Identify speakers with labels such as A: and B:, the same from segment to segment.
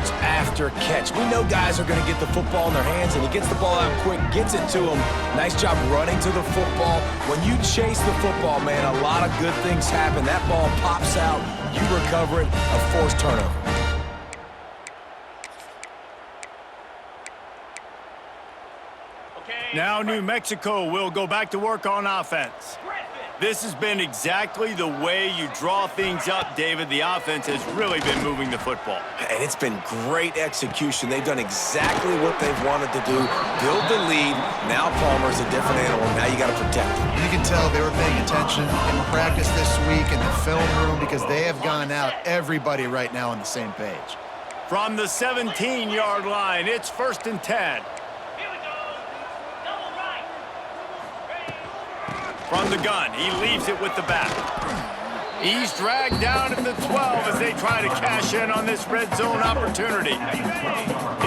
A: yards after catch. We know guys are going to get the football in their hands, and he gets the ball out quick, gets it to him. Nice job running to the football. When you chase the football, man, a lot of good things happen. That ball pops out, you recover it, a forced turnover.
B: Now New Mexico will go back to work on offense. This has been exactly the way you draw things up, David. The offense has really been moving the football.
A: And it's been great execution. They've done exactly what they've wanted to do. Build the lead. Now Palmer's a different animal. Now you got to protect him.
C: You can tell they were paying attention in practice this week in the film room because they have gone out, everybody right now on the same page.
B: From the 17-yard line, it's 1st and 10. From the gun, he leaves it with the back. He's dragged down at the 12 as they try to cash in on this red zone opportunity.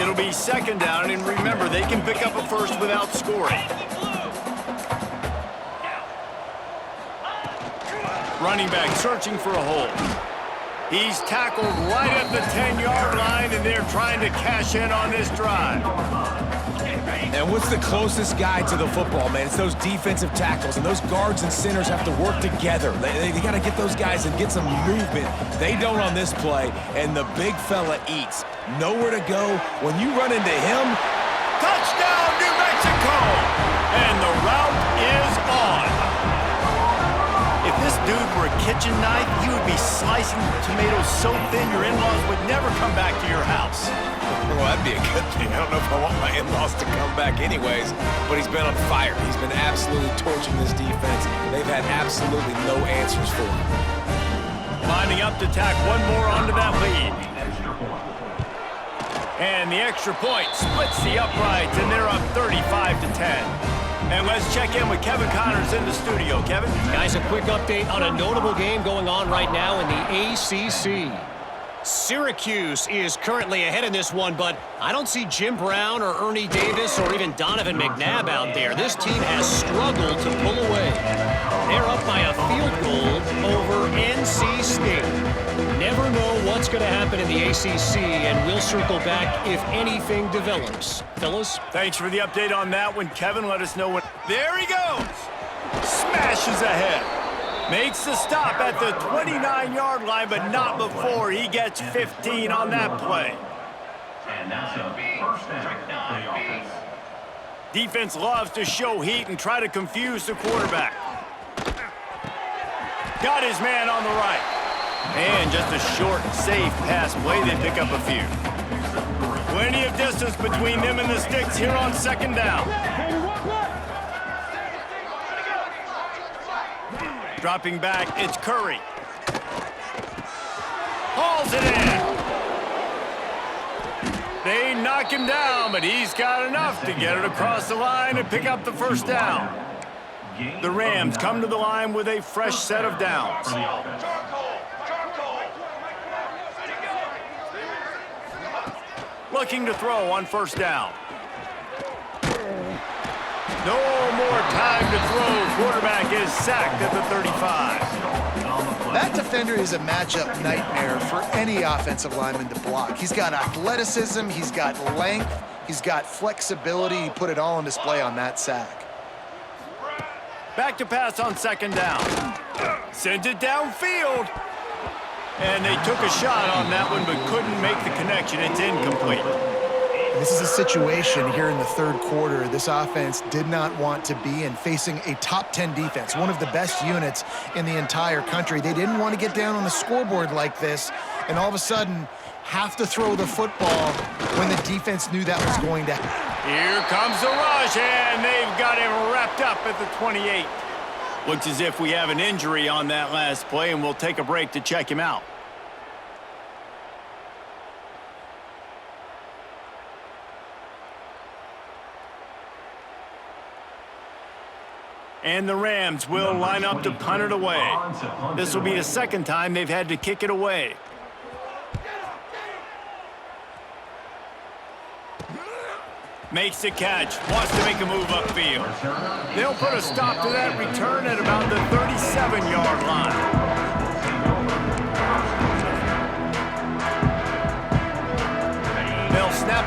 B: It'll be 2nd down, and remember, they can pick up a first without scoring. Running back searching for a hole. He's tackled right at the 10-yard line, and they're trying to cash in on this drive.
A: And what's the closest guy to the football, man? It's those defensive tackles, and those guards and centers have to work together. They got to get those guys and get some movement. They don't on this play, and the big fella eats. Nowhere to go. When you run into him,
B: touchdown, New Mexico! And the route is on. If this dude were a kitchen knife, he would be slicing tomatoes so thin your in-laws would never come back to your house.
A: Well, that'd be a good thing. I don't know if I want my in-laws to come back anyways, but he's been on fire. He's been absolutely torching this defense. They've had absolutely no answers for him.
B: Lining up to tack one more onto that lead. And the extra point splits the uprights, and they're up 35-10. And let's check in with Kevin Connors in the studio. Kevin?
D: Guys, a quick update on a notable game going on right now in the ACC. Syracuse is currently ahead in this one, but I don't see Jim Brown or Ernie Davis or even Donovan McNabb out there. This team has struggled to pull away. They're up by a field goal over NC State. Never know what's going to happen in the ACC, and we'll circle back if anything develops. Fellas?
B: Thanks for the update on that one, Kevin. Let us know when... There he goes! Smashes ahead. Makes the stop at the 29-yard line, but not before he gets 15 on that play. Defense loves to show heat and try to confuse the quarterback. Got his man on the right. And just a short, safe pass play. They pick up a few. Plenty of distance between them and the sticks here on 2nd down. Dropping back, it's Curry. Hauls it in. They knock him down, but he's got enough to get it across the line and pick up the 1st down. The Rams come to the line with a fresh set of downs. Looking to throw on 1st down. No more time to throw. Quarterback is sacked at the 35.
C: That defender is a matchup nightmare for any offensive lineman to block. He's got athleticism, he's got length, he's got flexibility. He put it all on display on that sack.
B: Back to pass on 2nd down. Sends it downfield. And they took a shot on that one, but couldn't make the connection. It's incomplete.
C: This is a situation here in the 3rd quarter this offense did not want to be in, facing a top 10 defense, one of the best units in the entire country. They didn't want to get down on the scoreboard like this and all of a sudden have to throw the football when the defense knew that was going to happen.
B: Here comes the rush, and they've got him wrapped up at the 28. Looks as if we have an injury on that last play, and we'll take a break to check him out. And the Rams will line up to punt it away. This will be the 2nd time they've had to kick it away. Makes the catch, wants to make a move upfield. They'll put a stop to that return at about the 37-yard line.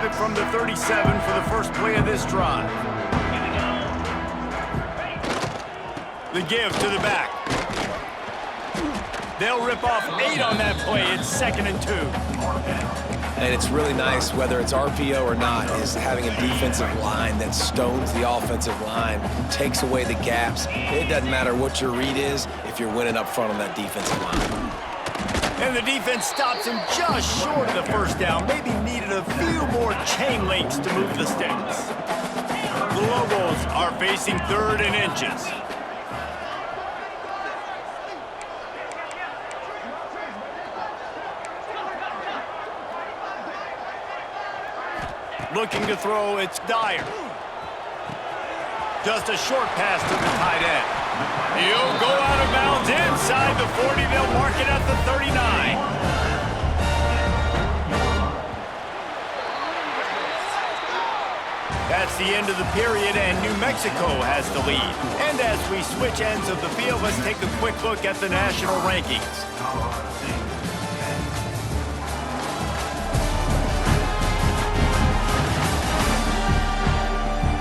B: traffic from the 37 for the first play of this drive. The give to the back. They'll rip off 8 on that play. It's 2nd and 2.
A: And it's really nice, whether it's RPO or not, is having a defensive line that stones the offensive line, takes away the gaps. It doesn't matter what your read is if you're winning up front on that defensive line.
B: And the defense stops him just short of the first down. Maybe needed a few more chain links to move the sticks. The Lobos are facing 3rd and inches. Looking to throw, it's Dyer. Just a short pass to the tight end. He'll go out of bounds inside the 40. They'll mark it at the 39. That's the end of the period, and New Mexico has the lead. And as we switch ends of the field, let's take a quick look at the national rankings.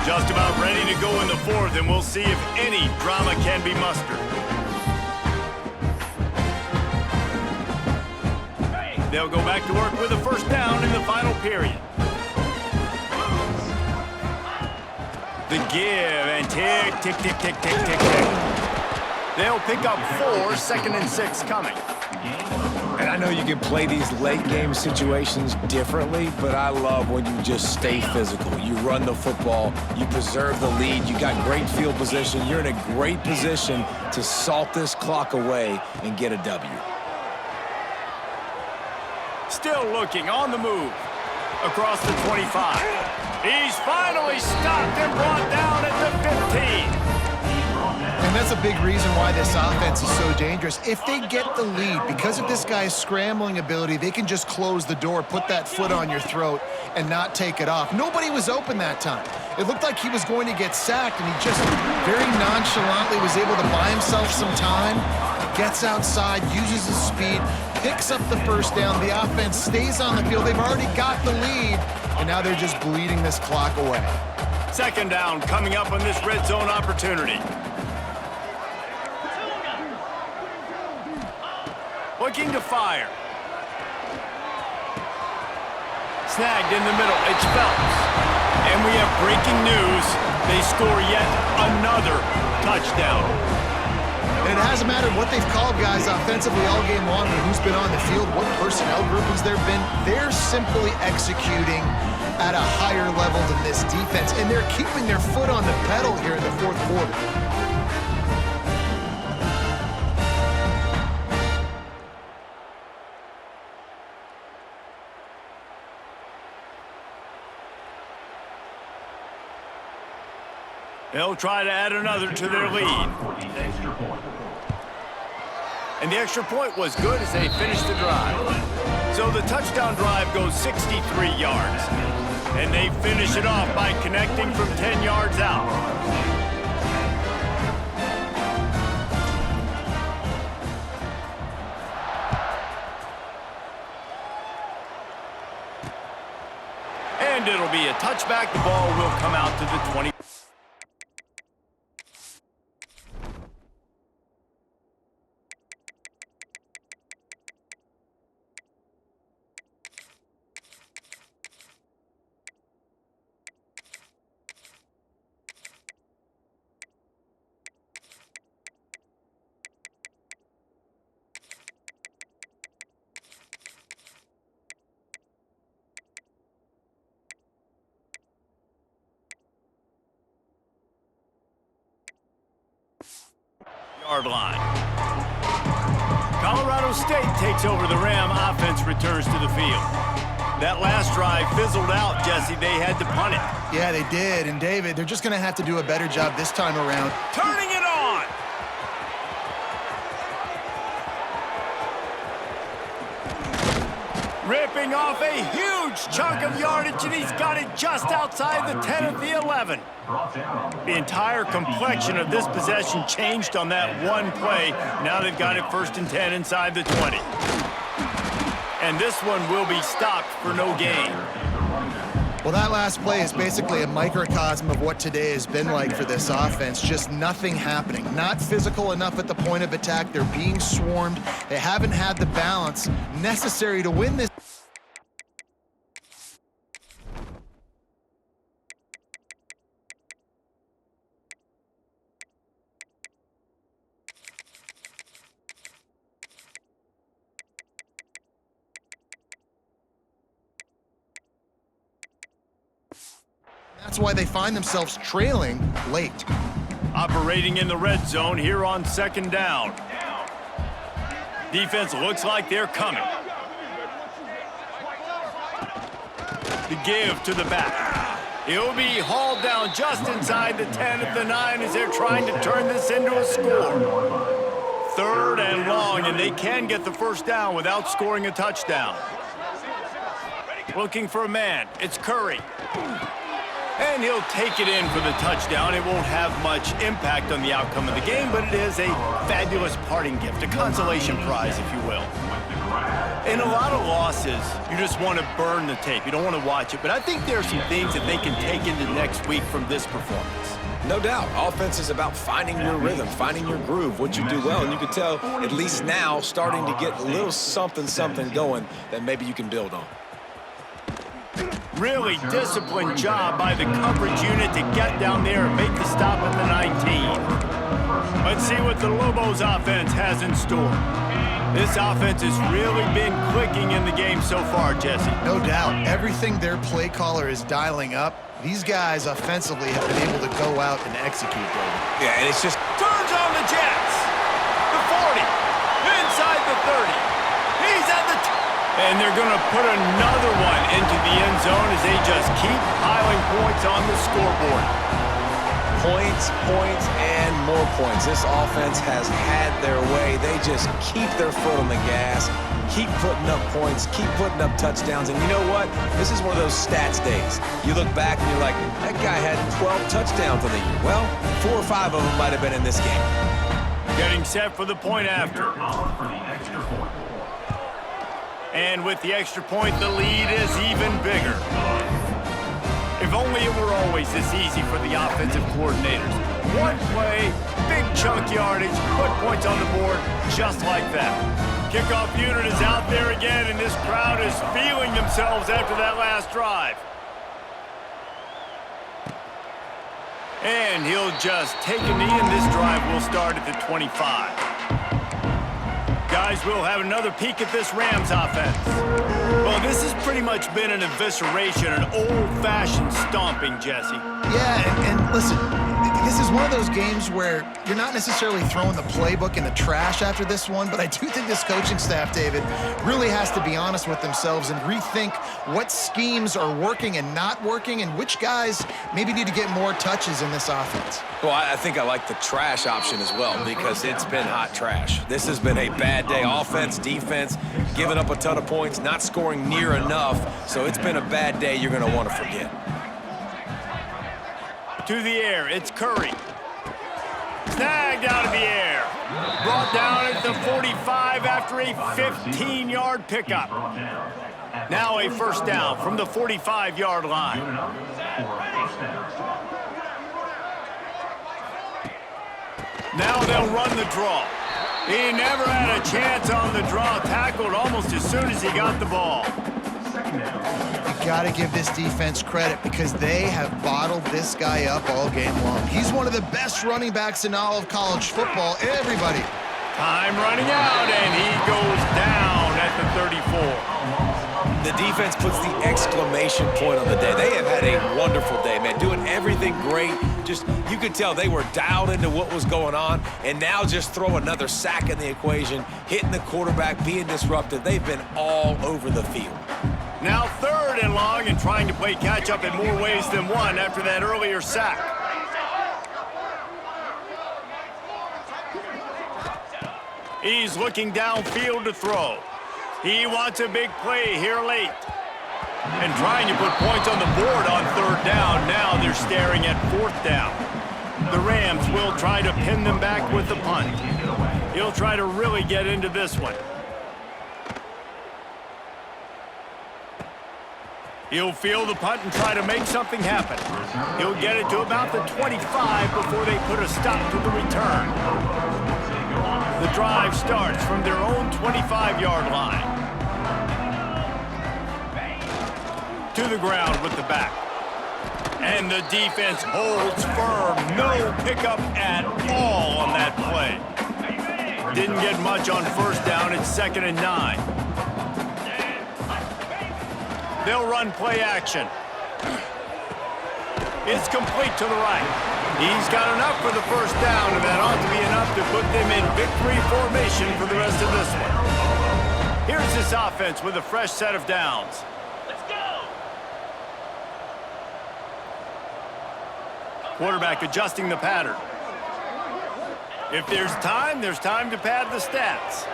B: Just about ready to go in the 4th, and we'll see if any drama can be mustered. They'll go back to work with a first down in the final period. The give, and tick, tick, tick, tick, tick, tick, tick. They'll pick up 4, 2nd and 6 coming.
A: And I know you can play these late game situations differently, but I love when you just stay physical. You run the football, you preserve the lead, you got great field position, you're in a great position to salt this clock away and get a W.
B: Still looking on the move across the 25. He's finally stopped and brought down at the 15.
C: And that's a big reason why this offense is so dangerous. If they get the lead, because of this guy's scrambling ability, they can just close the door, put that foot on your throat, and not take it off. Nobody was open that time. It looked like he was going to get sacked, and he just very nonchalantly was able to buy himself some time, gets outside, uses his speed, picks up the first down. The offense stays on the field. They've already got the lead, and now they're just bleeding this clock away.
B: 2nd down coming up on this red zone opportunity. Looking to fire. Snagged in the middle. It's Phelps. And we have breaking news. They score yet another touchdown.
C: And it hasn't mattered what they've called guys offensively all game long, or who's been on the field, what personnel groupings there have been. They're simply executing at a higher level than this defense, and they're keeping their foot on the pedal here in the 4th quarter.
B: They'll try to add another to their lead. And the extra point was good as they finished the drive. So the touchdown drive goes 63 yards. And they finish it off by connecting from 10 yards out. And it'll be a touchback. The ball will come out to the 20. Yard line. Colorado State takes over the Ram. Offense returns to the field. That last drive fizzled out, Jesse. They had to punt it.
C: Yeah, they did. And David, they're just going to have to do a better job this time around.
B: Turning it on. Ripping off a huge chunk of yardage, and he's got it just outside the 10 of the 11. The entire complexion of this possession changed on that one play. Now they've got it 1st and 10 inside the 20. And this one will be stopped for no gain.
C: Well, that last play is basically a microcosm of what today has been like for this offense. Just nothing happening. Not physical enough at the point of attack. They're being swarmed. They haven't had the balance necessary to win this. That's why they find themselves trailing late.
B: Operating in the red zone here on 2nd down. Defense looks like they're coming. The give to the back. He'll be hauled down just inside the 10 at the 9 as they're trying to turn this into a score. 3rd and long, and they can get the first down without scoring a touchdown. Looking for a man. It's Curry. And he'll take it in for the touchdown. It won't have much impact on the outcome of the game, but it is a fabulous parting gift, a consolation prize, if you will. In a lot of losses, you just want to burn the tape. You don't want to watch it. But I think there are some things that they can take into next week from this performance.
A: No doubt. Offense is about finding your rhythm, finding your groove, what you do well. And you can tell, at least now, starting to get a little something going that maybe you can build on.
B: Really disciplined job by the coverage unit to get down there and make the stop at the 19. Let's see what the Lobos offense has in store. This offense has really been clicking in the game so far, Jesse.
C: No doubt. Everything their play caller is dialing up, these guys offensively have been able to go out and execute, David.
A: Yeah, and it's just...
B: Turns on the Jets. The 40. Inside the 30. He's at the... And they're going to put another one into the end zone as they just keep piling points on the scoreboard.
A: Points, and more points. This offense has had their way. They just keep their foot on the gas, keep putting up points, keep putting up touchdowns. And you know what? This is one of those stats days. You look back and you're like, that guy had 12 touchdowns on the year. Well, 4 or 5 of them might have been in this game.
B: Getting set for the point after. And with the extra point, the lead is even bigger. If only it were always this easy for the offensive coordinators. One play, big chunk yardage, put points on the board just like that. Kickoff unit is out there again, and this crowd is feeling themselves after that last drive. And he'll just take a knee, and this drive will start at the 25. Guys, we'll have another peek at this Rams offense. Well, this has pretty much been an evisceration, an old-fashioned stomping, Jesse.
C: Yeah, and listen, this is one of those games where you're not necessarily throwing the playbook in the trash after this one, but I do think this coaching staff, David, really has to be honest with themselves and rethink what schemes are working and not working and which guys maybe need to get more touches in this offense.
A: Well, I think I like the trash option as well because it's been hot trash. This has been a bad day. Offense, defense, giving up a ton of points, not scoring near enough. So it's been a bad day you're going to want to forget.
B: To the air, it's Curry. Snagged out of the air. Brought down at the 45 after a 15-yard pickup. Now a first down from the 45-yard line. Now they'll run the draw. He never had a chance on the draw, tackled almost as soon as he got the ball.
C: You got to give this defense credit because they have bottled this guy up all game long. He's one of the best running backs in all of college football. Everybody.
B: Time running out, and he goes down at the 34.
A: The defense puts the exclamation point on the day. They have had a wonderful day, man, doing everything great. Just, you could tell they were dialed into what was going on, and now just throw another sack in the equation, hitting the quarterback, being disruptive. They've been all over the field.
B: Now 3rd and long and trying to play catch-up in more ways than one after that earlier sack. He's looking downfield to throw. He wants a big play here late. And trying to put points on the board on 3rd down. Now they're staring at 4th down. The Rams will try to pin them back with the punt. He'll try to really get into this one. He'll field the punt and try to make something happen. He'll get it to about the 25 before they put a stop to the return. The drive starts from their own 25-yard line. To the ground with the back. And the defense holds firm. No pickup at all on that play. Didn't get much on first down. It's 2nd and 9. They'll run play action. It's complete to the right. He's got enough for the first down, and that ought to be enough to put them in victory formation for the rest of this one. Here's this offense with a fresh set of downs.
E: Let's go!
B: Quarterback adjusting the pattern. If there's time to pad the stats.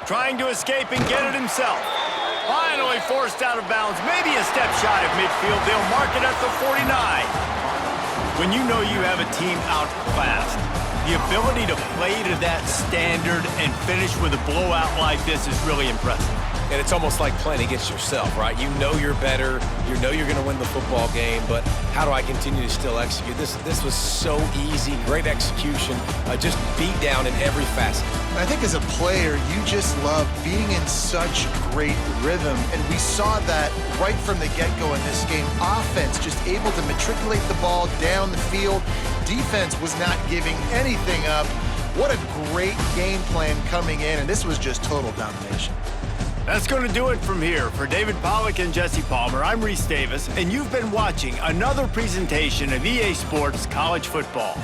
B: Trying to escape and get it himself. Finally forced out of bounds, maybe a step shy of midfield. They'll mark it at the 49. When you know you have a team outclassed, the ability to play to that standard and finish with a blowout like this is really impressive.
A: And it's almost like playing against yourself, right? You know you're better. You know you're going to win the football game, but how do I continue to still execute? This was so easy, great execution, just beat down in every facet.
C: I think as a player, you just love being in such great rhythm, and we saw that right from the get-go in this game. Offense just able to matriculate the ball down the field. Defense was not giving anything up. What a great game plan coming in, and this was just total domination.
B: That's going to do it from here. For David Pollack and Jesse Palmer, I'm Reese Davis, and you've been watching another presentation of EA Sports College Football.